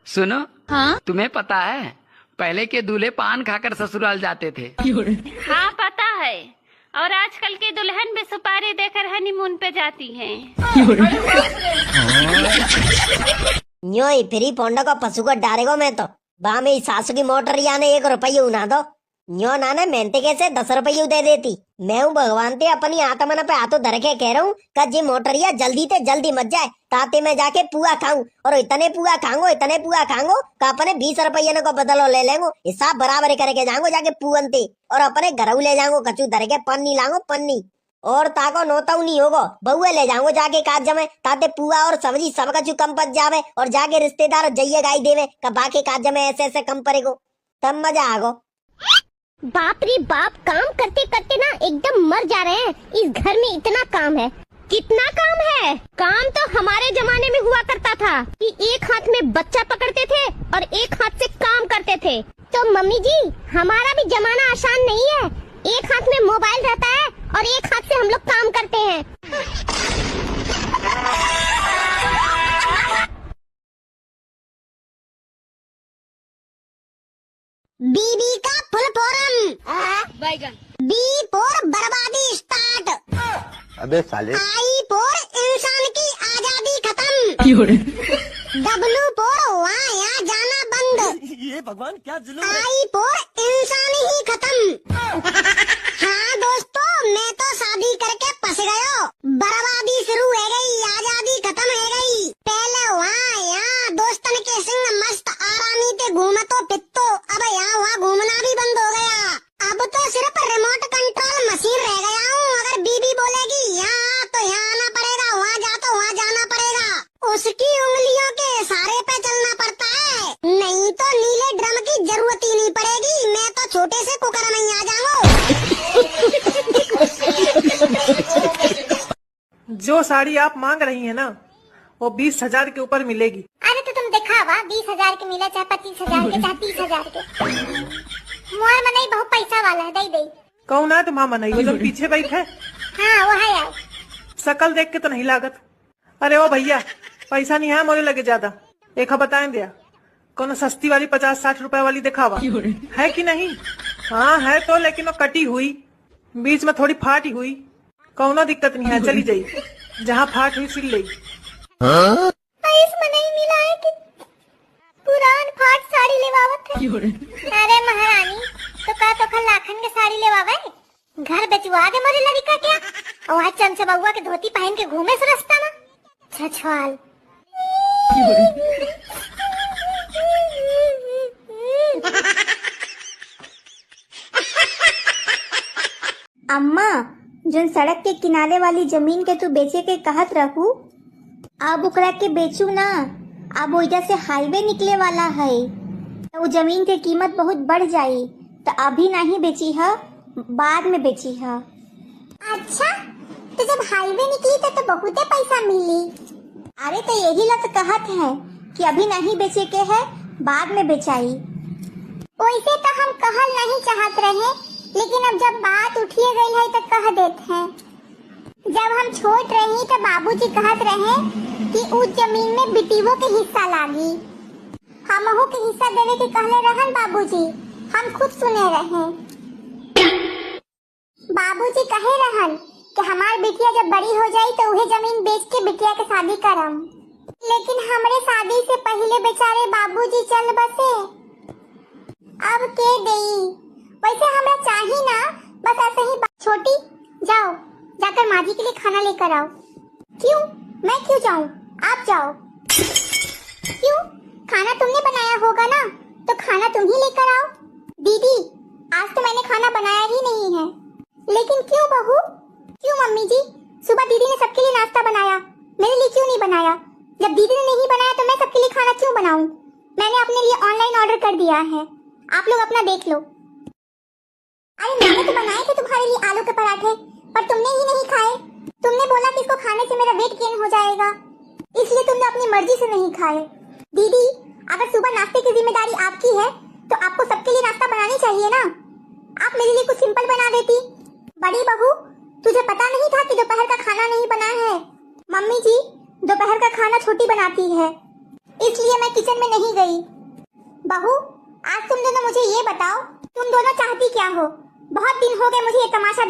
सुनो। हाँ तुम्हें पता है पहले के दूल्हे पान खाकर ससुराल जाते थे। हाँ पता है। और आजकल की दुल्हन भी सुपारी देकर हनीमून पे जाती है। न्यो ही फिरी पोंडा को पशु को डारेगो मैं तो बा में सासू की मोटर याने 1 रुपये उना दो न्यो नाने मेहनते कैसे 10 रुपये दे देती। मैं हूँ भगवान ते अपनी आत्मना पे हाथों धर के कह रहा हूँ का जी मोटरिया जल्दी ते जल्दी मत जाए ताते मैं जाके पुआ खाऊं और इतने पुआ खाऊंगो का अपने 20 रुपये को बदलो ले लेंगो हिसाब बराबर करके जाऊंगो जाके पुअन ते और अपने घर ले जाऊंगो कचू धर के पन्नी लाऊंगो पन्नी और ताको नोताऊ नहीं होगो बहुए ले जाऊंगो जाके काज जमे ताते पुआ और सब्जी सब कचू कम पच जावे और जाके रिश्तेदार जइये गाई देवे का बाकी काज जमे ऐसे ऐसे कम पड़ेगो तब मजा आगो। बाप रे बाप, काम करते करते ना एकदम मर जा रहे हैं। इस घर में इतना काम है। कितना काम है? काम तो हमारे जमाने में हुआ करता था कि एक हाथ में बच्चा पकड़ते थे और एक हाथ से काम करते थे। तो मम्मी जी हमारा भी जमाना आसान नहीं है। एक हाथ में मोबाइल रहता है और एक हाथ से हम लोग काम करते हैं। बीबी का फुल फॉर्म बैगन। बी फॉर बर्बादी स्टार्ट। अबे साले। आई फॉर इंसान की आजादी खत्म। डब्लू फॉर वहाँ यहाँ जाना बंद। ये भगवान क्या जुलूम है। आई फॉर इंसान ही खत्म। हाँ दोस्तों, मैं तो शादी करके फंस गयो। बर्बादी शुरू हो गई, आजादी खत्म हो गई। पहले वहाँ यहाँ दोस्तन के संग मस्त आरामी ते घूमतो फिरतो, अब यहाँ वहाँ घूमना भी बंद हो गया। अब तो सिर्फ रिमोट कंट्रोल मशीन रह गया हूँ। अगर बीबी बोलेगी यहाँ तो यहाँ आना पड़ेगा, वहाँ जा तो वहाँ जाना पड़ेगा। उसकी उंगलियों के इशारे पे चलना पड़ता है, नहीं तो नीले ड्रम की जरूरत ही नहीं पड़ेगी। मैं तो छोटे से कुकर में ही आ जाऊंगा। जो साड़ी आप मांग रही है ना वो 20,000 के ऊपर मिलेगी। अरे तो तुम दिखावा 20,000 के मिला चाहे 25,000 के चाहे 30,000 के। मोर मनई बहुत पैसा वाला है, दई दई। कौन है तुम्हारा मनई? वो जो पीछे बैठ है। हाँ वो है यार। शकल देख के तो नहीं लागत। अरे ओ भैया पैसा नहीं है मोरे लगे ज्यादा। एक बताएं दिया कौन सस्ती वाली 50-60 रुपए वाली दिखावा है कि नहीं? हाँ है तो, लेकिन वो कटी हुई, बीच में थोड़ी फाटी हुई। कौनो दिक्कत नहीं है, चली जाई जहाँ फाट हुई सिल ले। इसमें नहीं मिला है कि पुरान फाट साड़ी लेवावत है। अरे महारानी तो लाखन के साड़ी लेवावे, घर बेचवा दे मोरे लड़का क्या। और आज चमचबुआ के धोती पहन के घूमे से रास्ता में छछवाल। अम्मा जो सड़क के किनारे वाली जमीन के तू बेचे के कहत रहू, अब ओकरा के बेचू ना। अब ओइजा से हाईवे निकले वाला है तो वो जमीन के कीमत बहुत बढ़ जाई, तो अभी नहीं बेची है, बाद में बेची है। अच्छा तो जब हाईवे निकली तो बहुते पैसा मिली। अरे तो यही ला तो कहत है कि अभी नहीं बेचे के है, बाद में बेचाई। वैसे तो हम कहल नहीं चाहत रहे, लेकिन अब जब बात उठिए गई है तो कह देते हैं। जब हम छोट रही तो बाबूजी कहत रहे कि उस जमीन में बिटिवो के हिस्सा लागी। हमहू के हिस्सा देवे के कहले रहन बाबूजी, हम खुद सुने रहे। बाबूजी कहे रहन कि हमार बिटिया जब बड़ी हो जाई तो उहे जमीन बेच के बिटिया के शादी करम। लेकिन हमरे शादी से पहले बेचारे बाबूजी चल बसे। अब के देई? वैसे हमरा चाहिए ना, बस ऐसे ही। छोटी जाओ जाकर माँ जी के लिए खाना लेकर आओ। क्यों? मैं क्यों जाऊँ? आप जाओ। क्यों? खाना तुमने बनाया होगा ना, तो खाना तुम ही लेकर आओ। दीदी आज तो मैंने खाना बनाया ही नहीं है। लेकिन क्यों बहू? क्यों मम्मी जी? सुबह दीदी ने सबके लिए नाश्ता बनाया, मेरे लिए क्यों नहीं बनाया? जब दीदी ने नहीं बनाया तो मैं सबके लिए खाना क्यों बनाऊं? मैंने अपने लिए ऑनलाइन ऑर्डर कर दिया है, आप लोग अपना देख लो। अरे मैंने तो बनाए थे तुम्हारे लिए आलू के पराठे, पर तुमने ही नहीं खाए। तुमने बोला कि इसको खाने से मेरा वेट गेन हो जाएगा, इसलिए तुमने अपनी मर्जी से नहीं खाए। दीदी अगर सुबह नाश्ते की जिम्मेदारी आपकी है तो आपको सबके लिए नाश्ता बनानी चाहिए ना। आप मेरे लिए कुछ सिंपल बना देती। बड़ी बहू तुझे पता नहीं था कि दोपहर का खाना नहीं बना है? मम्मी जी दोपहर का खाना छोटी बनाती है। इसलिए मैं किचन में नहीं गई। बहू, आज तुम दोनों मुझे ये बताओ, तुम दोनों चाहती क्या हो? बहुत दिन हो गए मुझे ये तमाशा